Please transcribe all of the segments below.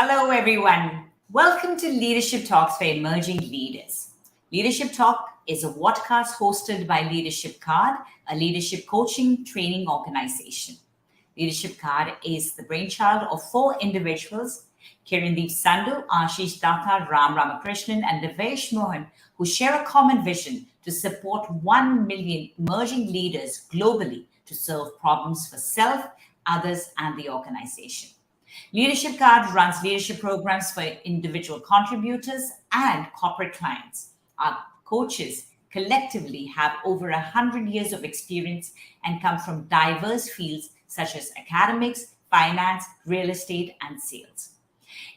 Hello, everyone. Welcome to Leadership Talks for Emerging Leaders. Leadership Talk is a podcast hosted by Leadership Card, a leadership coaching training organization. Leadership Card is the brainchild of four individuals, Kiran Sandhu, Ashish Datta, Ramakrishnan, and Devesh Mohan, who share a common vision to support 1 million emerging leaders globally to solve problems for self, others, and the organization. Leadership Card runs leadership programs for individual contributors and corporate clients. Our coaches collectively have over 100 years of experience and come from diverse fields such as academics, finance, real estate, and sales.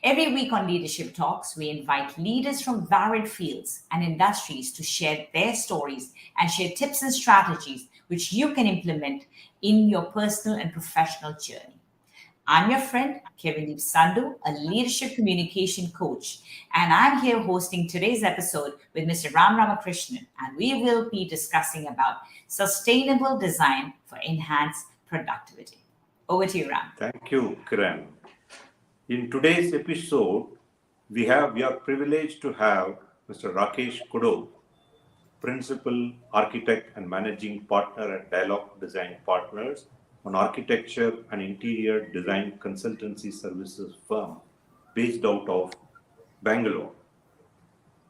Every week on Leadership Talks, we invite leaders from varied fields and industries to share their stories and share tips and strategies which you can implement in your personal and professional journey. I'm your friend, Kiran Sandhu, a leadership communication coach, and I'm here hosting today's episode with Mr. Ramakrishnan, and we will be discussing about sustainable design for enhanced productivity. Over to you, Ram. Thank you, Kiran. In today's episode, we are privileged to have Mr. Rakesh Kodoth, Principal Architect and Managing Partner at Dialogue Design Partners, an architecture and interior design consultancy services firm based out of Bangalore.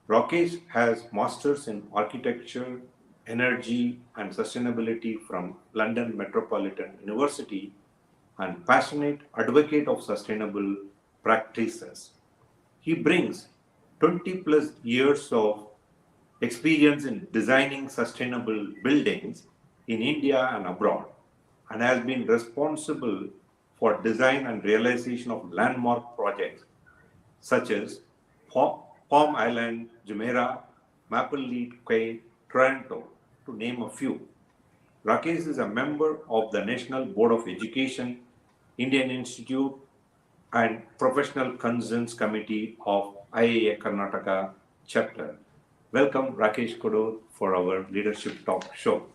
Rakesh has masters in architecture, energy and sustainability from London Metropolitan University and passionate advocate of sustainable practices. He brings 20 plus years of experience in designing sustainable buildings in India and abroad, and has been responsible for design and realization of landmark projects such as Palm Island, Jumeirah, Maple Leaf Quay, Toronto, to name a few. Rakesh is a member of the National Board of Education, Indian Institute, and Professional Concerns Committee of IIA Karnataka chapter. Welcome, Rakesh Kodoth, for our Leadership Talk show.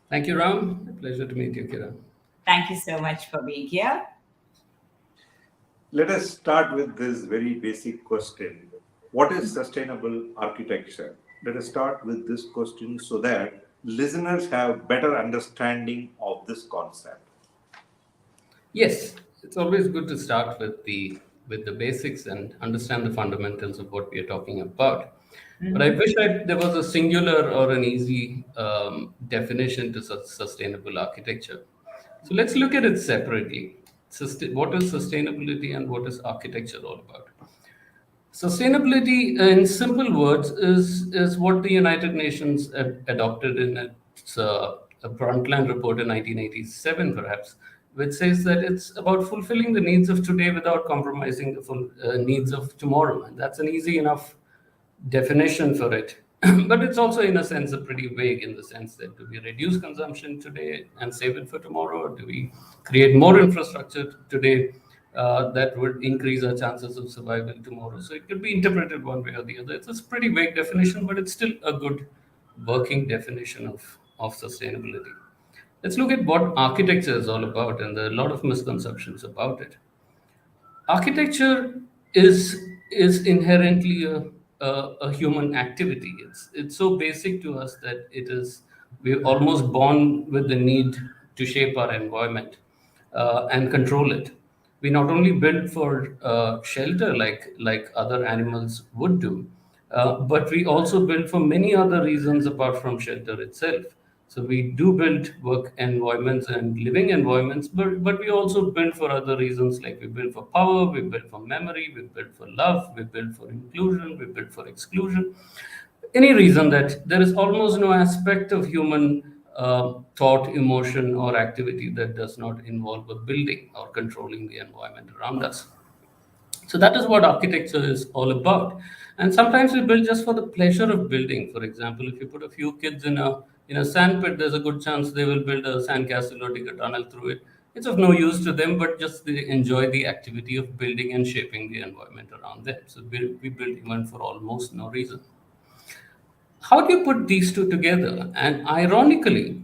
Thank you, Ram. A pleasure to meet you, Kiran. Thank you so much for being here. Let us start with this very basic question. What is sustainable architecture? Let us start with this question so that listeners have better understanding of this concept. Yes, it's always good to start with the basics and understand the fundamentals of what we are talking about. But I wish there was a singular or an easy definition to sustainable architecture. So let's look at it separately. What is sustainability and what is architecture all about? Sustainability, in simple words, is what the United Nations adopted in its a Brundtland report in 1987, perhaps, which says that it's about fulfilling the needs of today without compromising the needs of tomorrow. And that's an easy enough definition for it. But it's also, in a sense, a pretty vague in the sense that do we reduce consumption today and save it for tomorrow? Or do we create more infrastructure today that would increase our chances of survival tomorrow? So it could be interpreted one way or the other. It's a pretty vague definition, but it's still a good working definition of sustainability. Let's look at what architecture is all about, and there are a lot of misconceptions about it. Architecture is inherently a human activity. It's so basic to us that we're almost born with the need to shape our environment and control it. We not only build for shelter like other animals would do, but we also build for many other reasons apart from shelter itself. So we do build work environments and living environments, but we also build for other reasons, like we build for power, we build for memory, we build for love, we build for inclusion, we build for exclusion. Any reason that there is almost no aspect of human thought, emotion, or activity that does not involve a building or controlling the environment around us. So that is what architecture is all about. And sometimes we build just for the pleasure of building. For example, if you put a few kids in a sand pit, there's a good chance they will build a sand castle or dig a tunnel through it. It's of no use to them, but just they enjoy the activity of building and shaping the environment around them. So we build even for almost no reason. How do you put these two together? And ironically,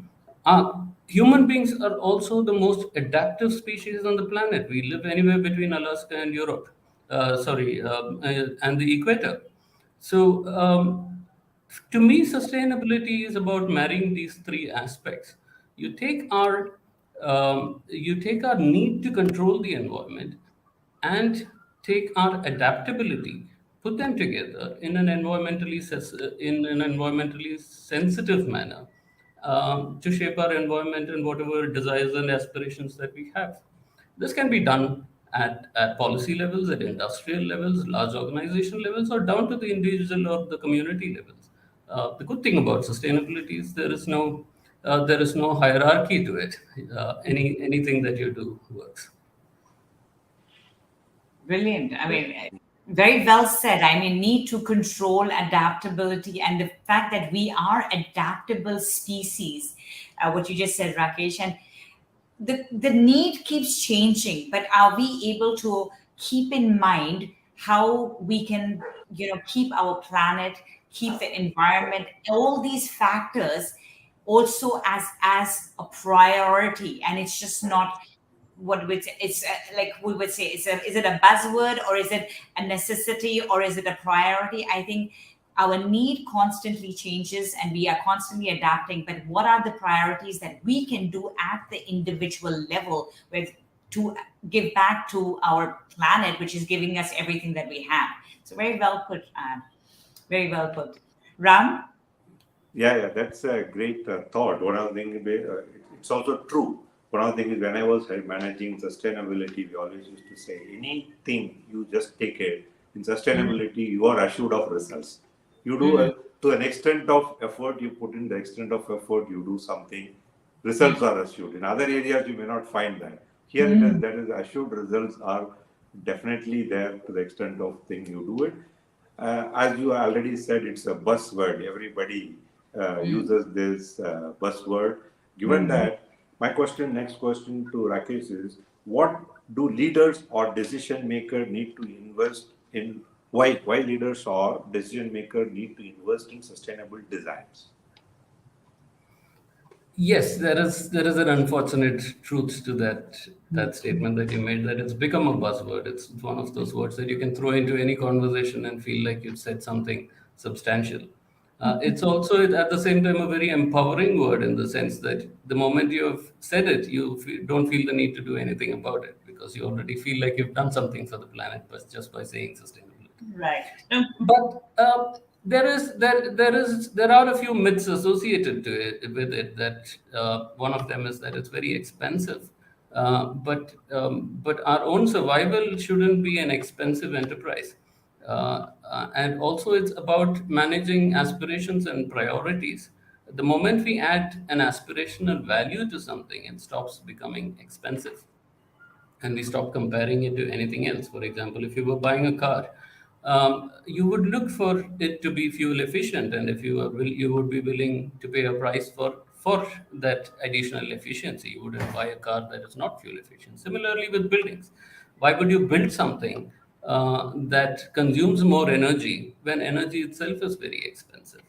human beings are also the most adaptive species on the planet. We live anywhere between Alaska and Europe. and the equator. So, to me, sustainability is about marrying these three aspects. You take our need to control the environment and take our adaptability, put them together in an environmentally sensitive manner, to shape our environment and whatever desires and aspirations that we have. This can be done at policy levels, at industrial levels, large organization levels, or down to the individual or the community levels. The good thing about sustainability is there is no hierarchy to it. Anything that you do works. Brilliant. I mean, very well said. I mean, need to control adaptability and the fact that we are adaptable species, what you just said, Rakesh. And the need keeps changing, but are we able to keep in mind how we can, keep our planet, keep the environment, all these factors also as a priority, and it's just not what would it's like we would say is it a buzzword, or is it a necessity, or is it a priority? I think our need constantly changes and we are constantly adapting, but what are the priorities that we can do at the individual level with to give back to our planet, which is giving us everything that we have? So very well put, very well put. Ram? Yeah, that's a great thought. One of the things, it's also true. One of the things, when I was managing sustainability, we always used to say, anything you just take it, in sustainability, you are assured of results. You do, to an extent of effort, you put in the extent of effort, you do something, results are assured. In other areas, you may not find that. Here, that is assured results are definitely there to the extent of thing you do it. As you already said, it's a buzzword. Everybody uses this buzzword. Given that, my next question to Rakesh is, what do leaders or decision makers need to invest in? Why leaders or decision makers need to invest in sustainable designs? Yes, there is an unfortunate truth to that statement that you made, that it's become a buzzword. It's one of those words that you can throw into any conversation and feel like you've said something substantial. It's also at the same time a very empowering word, in the sense that the moment you have said it, don't feel the need to do anything about it, because you already feel like you've done something for the planet just by saying sustainability. Right. But there are a few myths associated with it. That one of them is that it's very expensive, but our own survival shouldn't be an expensive enterprise. And also, it's about managing aspirations and priorities. The moment we add an aspirational value to something, it stops becoming expensive, and we stop comparing it to anything else. For example, if you were buying a car, you would look for it to be fuel efficient, and if you would be willing to pay a price for that additional efficiency. You wouldn't buy a car that is not fuel efficient. Similarly, with buildings, why would you build something that consumes more energy when energy itself is very expensive?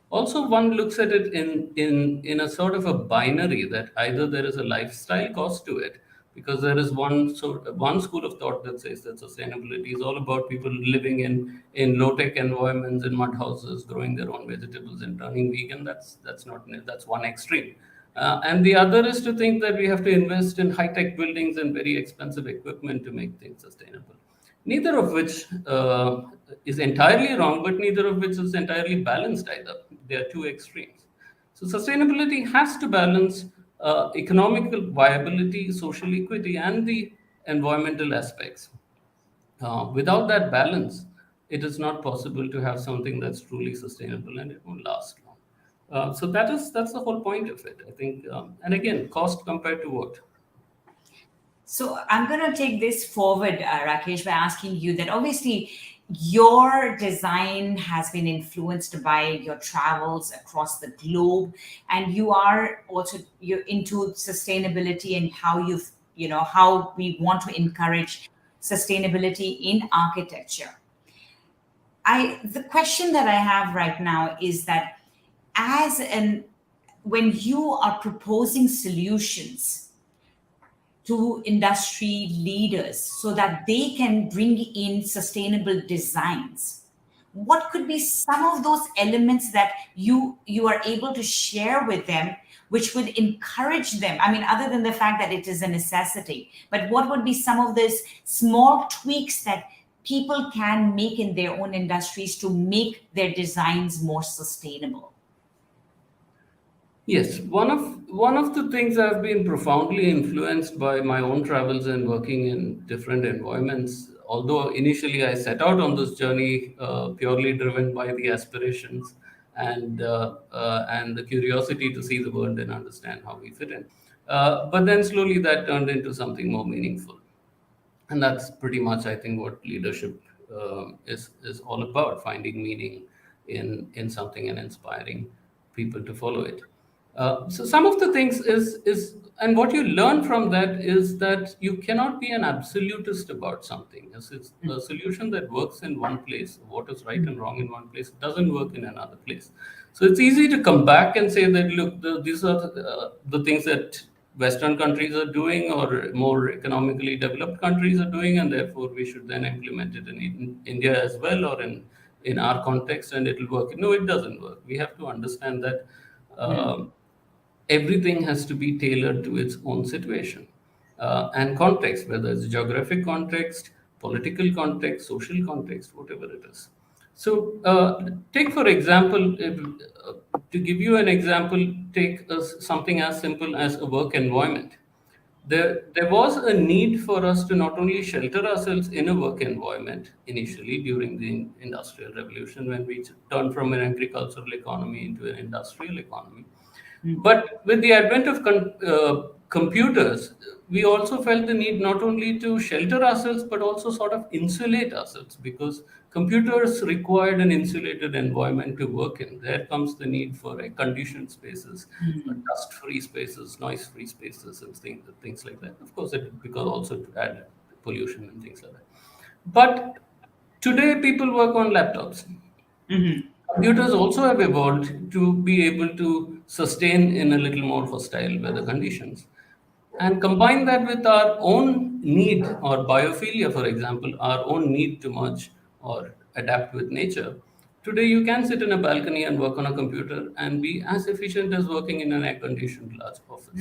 Also, one looks at it in a sort of a binary, that either there is a lifestyle cost to it, because there is one school of thought that says that sustainability is all about people living in low tech environments, in mud houses, growing their own vegetables and turning vegan. That's one extreme. And the other is to think that we have to invest in high tech buildings and very expensive equipment to make things sustainable. Neither of which is entirely wrong, but neither of which is entirely balanced either. They are two extremes. So sustainability has to balance economical viability, social equity, and the environmental aspects. Without that balance, it is not possible to have something that's truly sustainable, and it won't last long. So that's the whole point of it, I think. And again, cost compared to what? So I'm going to take this forward, Rakesh, by asking you that obviously your design has been influenced by your travels across the globe, and you're into sustainability and how we want to encourage sustainability in architecture. The question that I have right now is that when you are proposing solutions, to industry leaders so that they can bring in sustainable designs? What could be some of those elements that you are able to share with them, which would encourage them? I mean, other than the fact that it is a necessity, but what would be some of those small tweaks that people can make in their own industries to make their designs more sustainable? Yes, one of the things I've been profoundly influenced by my own travels and working in different environments. Although initially I set out on this journey purely driven by the aspirations and the curiosity to see the world and understand how we fit in, but then slowly that turned into something more meaningful, and that's pretty much, I think, what leadership is all about: finding meaning in something and inspiring people to follow it. So some of the things is and what you learn from that is that you cannot be an absolutist about something. As it's a solution that works in one place, what is right and wrong in one place doesn't work in another place. So it's easy to come back and say that, look, these are the things that Western countries are doing, or more economically developed countries are doing, and therefore we should then implement it in India as well, or in our context, and it'll work. No, it doesn't work. We have to understand that everything has to be tailored to its own situation and context, whether it's geographic context, political context, social context, whatever it is. So, take for example, to give you an example, take something as simple as a work environment. There was a need for us to not only shelter ourselves in a work environment initially during the Industrial Revolution, when we turned from an agricultural economy into an industrial economy, but with the advent of computers, we also felt the need not only to shelter ourselves but also sort of insulate ourselves, because computers required an insulated environment to work in. There comes the need for conditioned spaces, dust-free spaces, noise-free spaces, and things like that. Of course, because also to add pollution and things like that. But today, people work on laptops. Computers also have evolved to be able to sustain in a little more hostile weather conditions. And combine that with our own need, or biophilia, for example, our own need to merge or adapt with nature. Today, you can sit in a balcony and work on a computer and be as efficient as working in an air conditioned large office.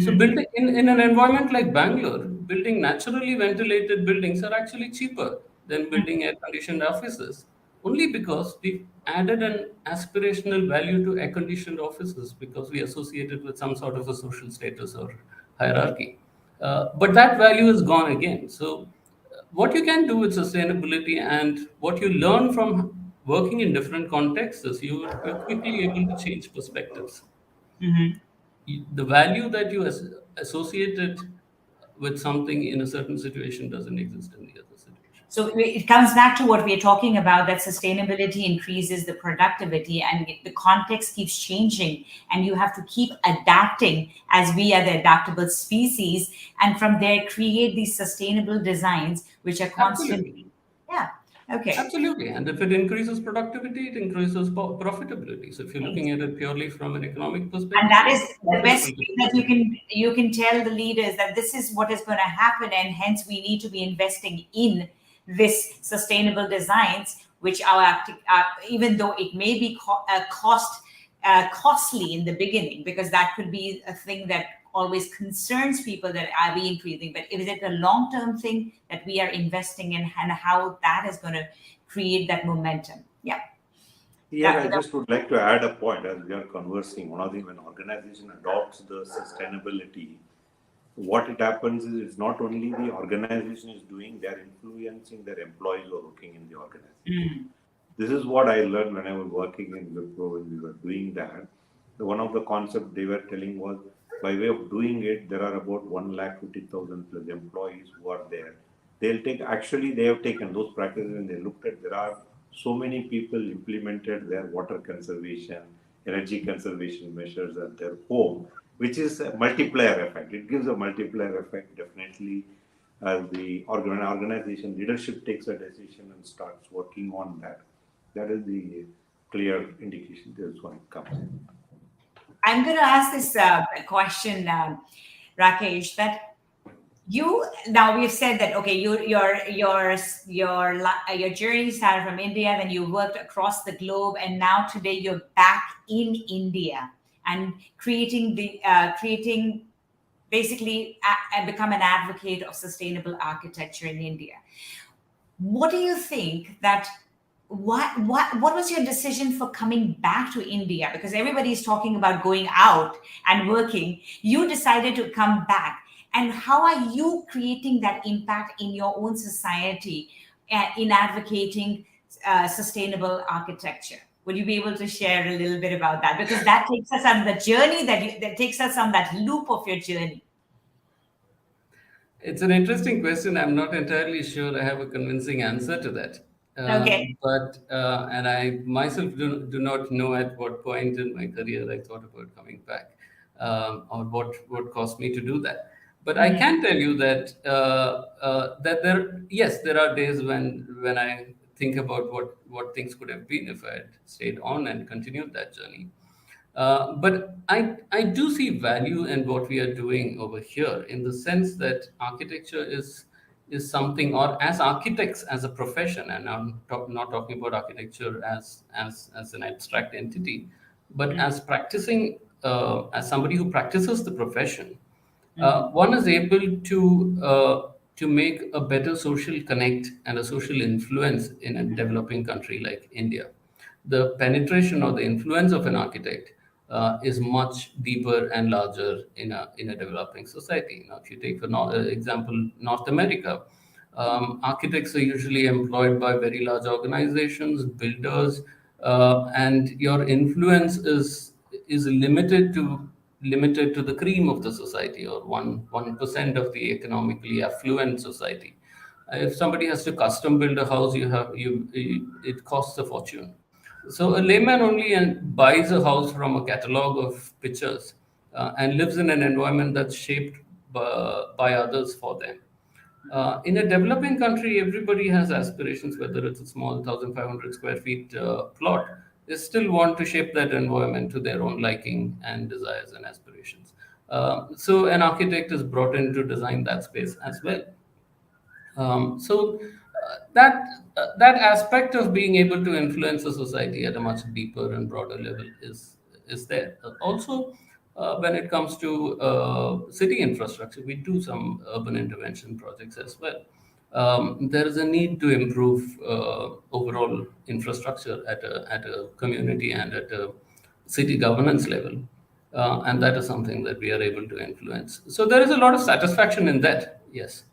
So, building in an environment like Bangalore, building naturally ventilated buildings are actually cheaper than building air conditioned offices, only because we added an aspirational value to air conditioned offices because we associate it with some sort of a social status or hierarchy. But that value is gone again. So, what you can do with sustainability and what you learn from working in different contexts is you're quickly able to change perspectives. The value that you associated with something in a certain situation doesn't exist in the other situation. So it comes back to what we are talking about, that sustainability increases the productivity and the context keeps changing, and you have to keep adapting as we are the adaptable species, and from there create these sustainable designs which are Absolutely. constantly. Yeah. Okay. Absolutely. And if it increases productivity, it increases profitability. So if you're looking at it purely from an economic And that perspective, is it's the best profitable to way that continue. you can tell the leaders that this is what is going to happen, and hence we need to be investing in this sustainable designs, which even though it may be costly in the beginning, because that could be a thing that always concerns people, that are we increasing, but is it a long-term thing that we are investing in, and how that is going to create that momentum? Yeah. Here, I just would like to add a point as we are conversing. One of the, when organization adopts the sustainability, what it happens is it's not only the organization is doing, they are influencing their employees who are working in the organization. This is what I learned when I was working in Wipro when we were doing that. One of the concepts they were telling was, by way of doing it, there are about 150,000 plus employees who are there. They'll take, actually they have taken those practices and they looked at, there are so many people implemented their water conservation, energy conservation measures at their home, which is a multiplier effect. It gives a multiplier effect definitely as the organization leadership takes a decision and starts working on that. That is the clear indication. This one comes in. I'm going to ask this question, Rakesh, that Now we've said that, okay, your journey started from India, then you worked across the globe, and now today you're back in India and creating basically and become an advocate of sustainable architecture in India. What do you think that what was your decision for coming back to India? Because everybody's talking about going out and working. You decided to come back. And how are you creating that impact in your own society in advocating sustainable architecture? Would you be able to share a little bit about that? Because that takes us on the journey that takes us on that loop of your journey. It's an interesting question. I'm not entirely sure I have a convincing answer to that. Okay. And I myself do not know at what point in my career I thought about coming back, or what caused me to do that. But I can tell you that there are days when I think about what things could have been if I had stayed on and continued that journey. But I do see value in what we are doing over here, in the sense that architecture is something, or as architects as a profession, and I'm not talking about architecture as an abstract entity, but as practicing, as somebody who practices the profession, one is able to make a better social connect and a social influence in a developing country like India. The penetration or the influence of an architect is much deeper and larger in a developing society. Now, if you take for example North America, architects are usually employed by very large organizations, builders, and your influence is limited to the cream of the society, or 1% of the economically affluent society. If somebody has to custom build a house, it costs a fortune. So a layman only buys a house from a catalog of pictures, and lives in an environment that's shaped by others for them. In a developing country, everybody has aspirations, whether it's a small 1,500 square feet plot. They still want to shape that environment to their own liking and desires and aspirations. So an architect is brought in to design that space as well. That aspect of being able to influence a society at a much deeper and broader level is there. Also, when it comes to city infrastructure, we do some urban intervention projects as well. There is a need to improve overall infrastructure at a community and at a city governance level. And that is something that we are able to influence. So there is a lot of satisfaction in that, yes.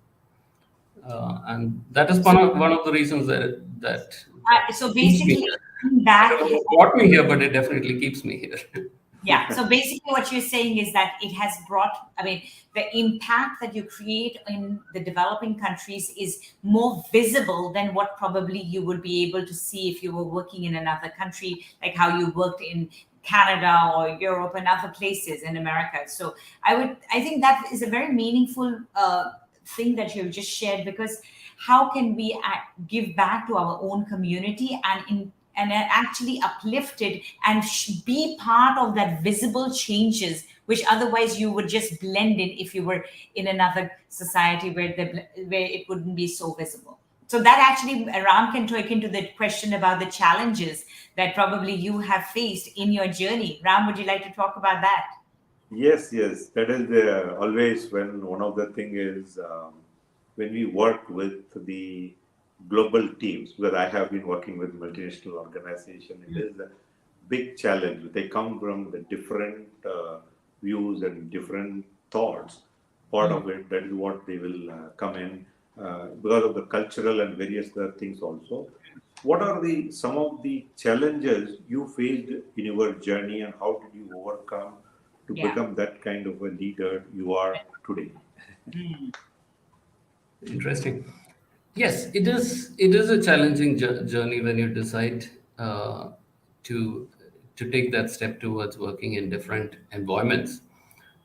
And that is one of the reasons that So keeps me basically, here. coming I back don't know is what brought me here, but it definitely keeps me here. yeah. So basically, what you're saying is that it has brought, I mean, the impact that you create in the developing countries is more visible than what probably you would be able to see if you were working in another country, like how you worked in Canada or Europe and other places in America. So I think that is a very meaningful thing that you've just shared, because how can we give back to our own community and actually uplifted and be part of that visible changes, which otherwise you would just blend in if you were in another society where it wouldn't be so visible. So that actually, Ram can talk into the question about the challenges that probably you have faced in your journey. Ram, would you like to talk about that? Yes, yes, that is always when one of the thing is when we work with the global teams, because I have been working with multinational organization, it is a big challenge. They come from the different views and different thoughts. Part of it, that is what they will come in because of the cultural and various other things also. What are some of the challenges you faced in your journey, and how did you overcome to become that kind of a leader you are today? Interesting. Yes, it is. It is a challenging journey when you decide to take that step towards working in different environments.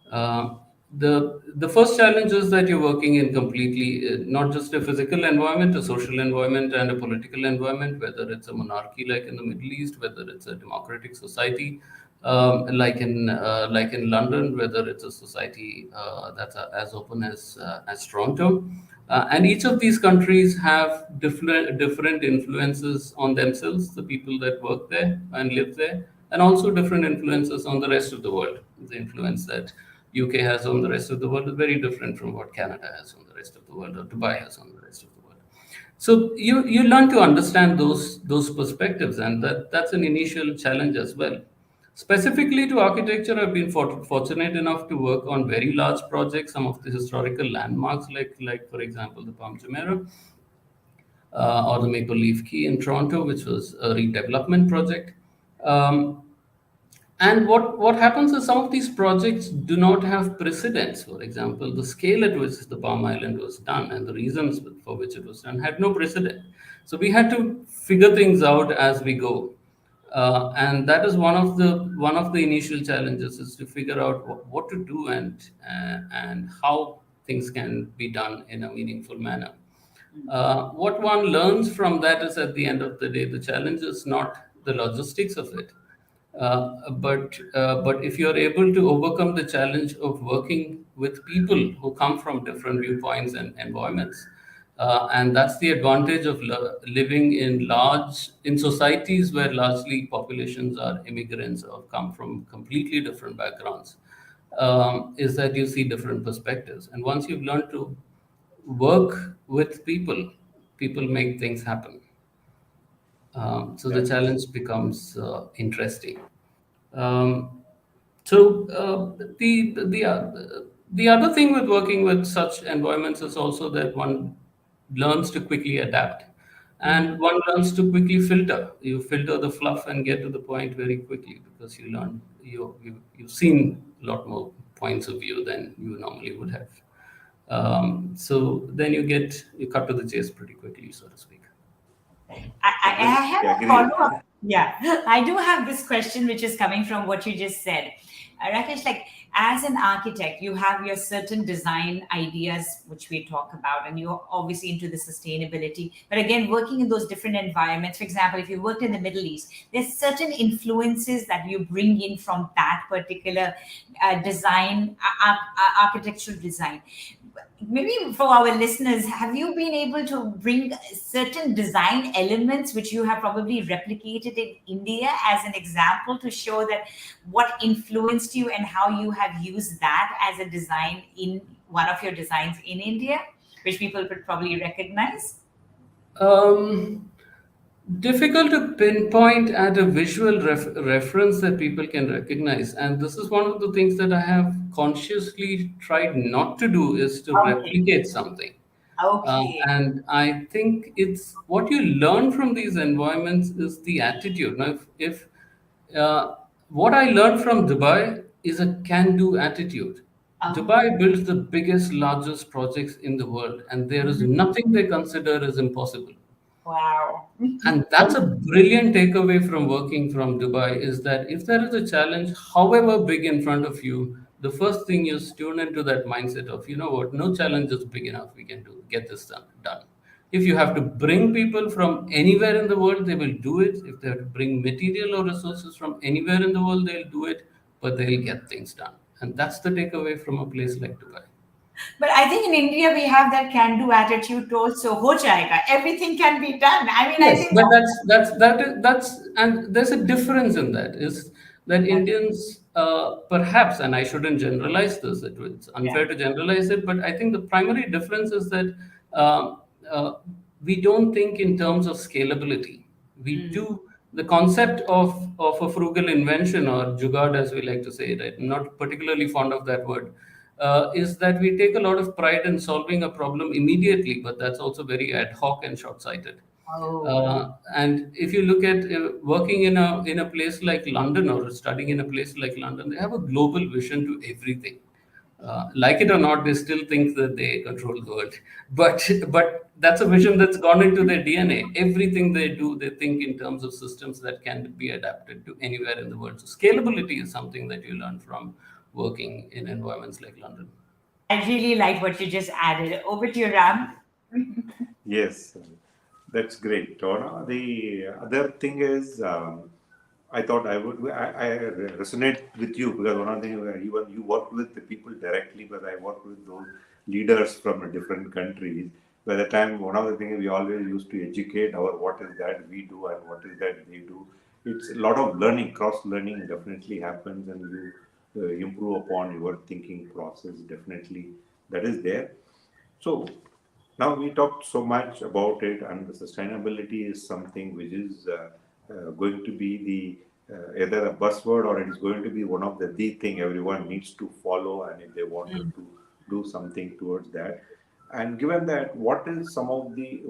Uh, the first challenge is that you're working in completely not just a physical environment, a social environment, and a political environment. Whether it's a monarchy like in the Middle East, whether it's a democratic society, Like in London, whether it's a society that's as open as Toronto, and each of these countries have different influences on themselves, the people that work there and live there, and also different influences on the rest of the world. The influence that UK has on the rest of the world is very different from what Canada has on the rest of the world, or Dubai has on the rest of the world. So you learn to understand those perspectives, and that's an initial challenge as well. Specifically to architecture, I've been fortunate enough to work on very large projects, some of the historical landmarks, like for example the Palm Jumeirah, or the Maple Leaf Quay in Toronto, which was a redevelopment project. Um, and what happens is some of these projects do not have precedents. For example, the scale at which the Palm Island was done and the reasons for which it was done had no precedent. So we had to figure things out as we go, and that is one of the initial challenges, is to figure out what to do, and how things can be done in a meaningful manner. What one learns from that is, at the end of the day, the challenge is not the logistics of it, but if you're able to overcome the challenge of working with people who come from different viewpoints and environments, and that's the advantage of living in societies where largely populations are immigrants or come from completely different backgrounds, is that you see different perspectives, and once you've learned to work with people, people make things happen. So the That's challenge becomes interesting. Um, so the other thing with working with such environments is also that one learns to quickly adapt, Mhm. and one learns to quickly filter. You filter the fluff and get to the point very quickly, because you've seen a lot more points of view than you normally would have. So then you cut to the chase pretty quickly, so to speak. I absolutely have a agree. follow up. Yeah, I do have this question which is coming from what you just said. Rakesh, like as an architect, you have your certain design ideas, which we talk about, and you're obviously into the sustainability. But again, working in those different environments, for example, if you worked in the Middle East, there's certain influences that you bring in from that particular design, architectural design. Maybe for our listeners, have you been able to bring certain design elements which you have probably replicated in India as an example to show that what influenced you and how you have used that as a design in one of your designs in India, which people could probably recognize? Um, Difficult to pinpoint at a visual reference that people can recognize, and this is one of the things that I have consciously tried not to do, is to Okay. replicate something. Okay. And I think it's what you learn from these environments is the attitude. Now, if what I learned from Dubai is a can-do attitude. Oh. Dubai builds the biggest, largest projects in the world, and there is Mhm. nothing they consider as impossible. Wow. And that's a brilliant takeaway from working from Dubai, is that if there is a challenge, however big in front of you, the first thing is tune into that mindset of, you know what, no challenge is big enough. We can get this done. If you have to bring people from anywhere in the world, they will do it. If they have to bring material or resources from anywhere in the world, they'll do it, but they'll get things done. And that's the takeaway from a place like Dubai. But I think in India we have that can-do attitude also. Ho jayega. Everything can be done. I mean, I Yes, think but that's and there's a difference in that, is that that, Indians, perhaps, and I shouldn't generalize this. It's yeah. unfair to generalize it, but I think the primary difference is that um, uh, we don't think in terms of scalability. We Mm. do the concept of a frugal invention, or jugaad, as we like to say, right? I'm not particularly fond of that word. Is that we take a lot of pride in solving a problem immediately, but that's also very ad hoc and short-sighted. Oh. And if you look at working in a place like London, or studying in a place like London, they have a global vision to everything. Like it or not, they still think that they control the world. But that's a vision that's gone into their DNA. Everything they do, they think in terms of systems that can be adapted to anywhere in the world. So scalability is something that you learn from working in environments like London. I really like what you just added. Over to you, Ram. Yes, that's great. Donna. The other thing is, I thought I resonate with you because one of the things, even you work with the people directly, but I work with those leaders from different countries. By the time, one of the things we always used to educate our what is that we do and what is that they do. It's a lot of learning, cross learning definitely happens, and you improve upon your thinking process. Definitely, that is there. So now we talked so much about it, and the sustainability is something which is going to be the either a buzzword or it is going to be one of the thing everyone needs to follow, and if they wanted to do something towards that. And given that, what is some of the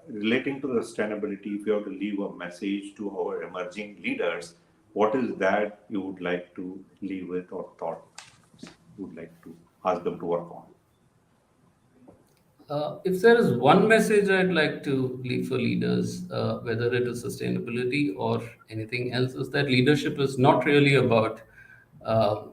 relating to the sustainability? If you have to leave a message to our emerging leaders, what is that you would like to leave with or thought you would like to ask them to work on? If there is one message I'd like to leave for leaders, whether it is sustainability or anything else, is that leadership is not really about uh,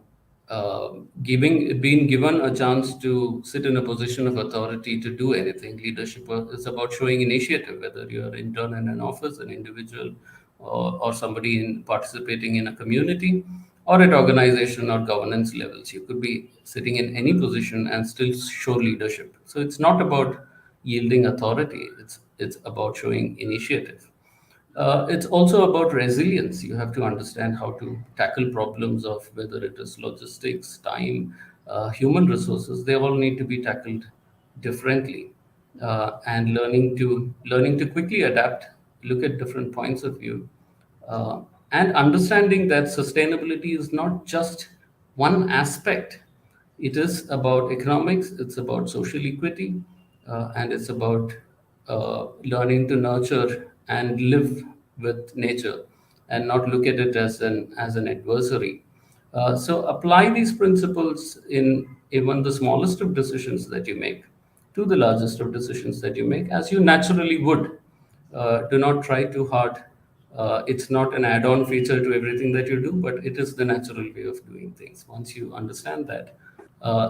being given a chance to sit in a position of authority to do anything. Leadership is about showing initiative, whether you're an intern in an office, an individual, or somebody participating in a community, or at organization or governance levels. You could be sitting in any position and still show leadership. So it's not about yielding authority. It's about showing initiative. It's also about resilience. You have to understand how to tackle problems of whether it is logistics, time, human resources. They all need to be tackled differently, and learning to quickly adapt, look at different points of view, uh, and understanding that sustainability is not just one aspect. It is about economics, it's about social equity, and it's about learning to nurture and live with nature and not look at it as an adversary. So apply these principles in even the smallest of decisions that you make to the largest of decisions that you make, as you naturally would. Do not try too hard. It's not an add-on feature to everything that you do, but it is the natural way of doing things. Once you understand that,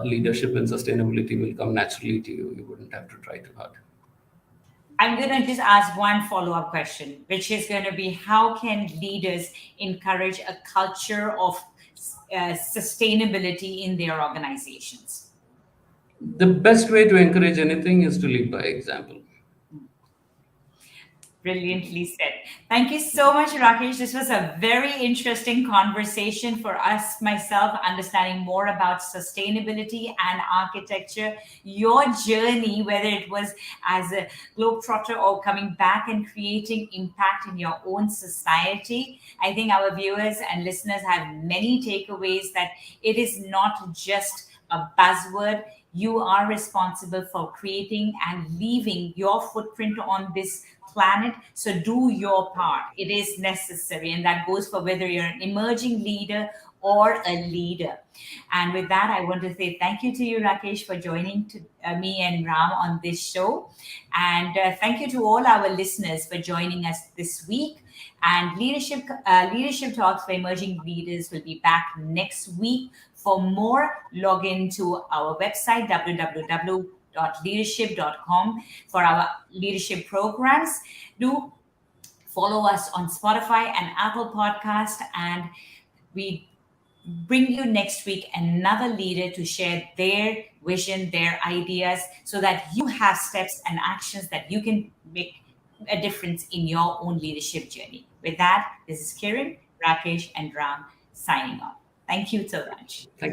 leadership and sustainability will come naturally to you. You wouldn't have to try too hard. I'm going to just ask one follow-up question, which is going to be how can leaders encourage a culture of sustainability in their organizations? The best way to encourage anything is to lead by example. Brilliantly said. Thank you so much, Rakesh. This was a very interesting conversation for us, myself, understanding more about sustainability and architecture. Your journey, whether it was as a globetrotter or coming back and creating impact in your own society. I think our viewers and listeners have many takeaways that it is not just a buzzword. You are responsible for creating and leaving your footprint on this planet. So do your part. It is necessary. And that goes for whether you're an emerging leader or a leader. And with that, I want to say thank you to you, Rakesh, for joining me and Ram on this show. And thank you to all our listeners for joining us this week. And Leadership Talks for Emerging Leaders will be back next week. For more, log into our website, www.leadership.com, for our leadership programs. Do follow us on Spotify and Apple Podcast, and we bring you next week another leader to share their vision, their ideas, so that you have steps and actions that you can make a difference in your own leadership journey. With that, this is Kiran, Rakesh, and Ram signing off. Thank you so much. Thank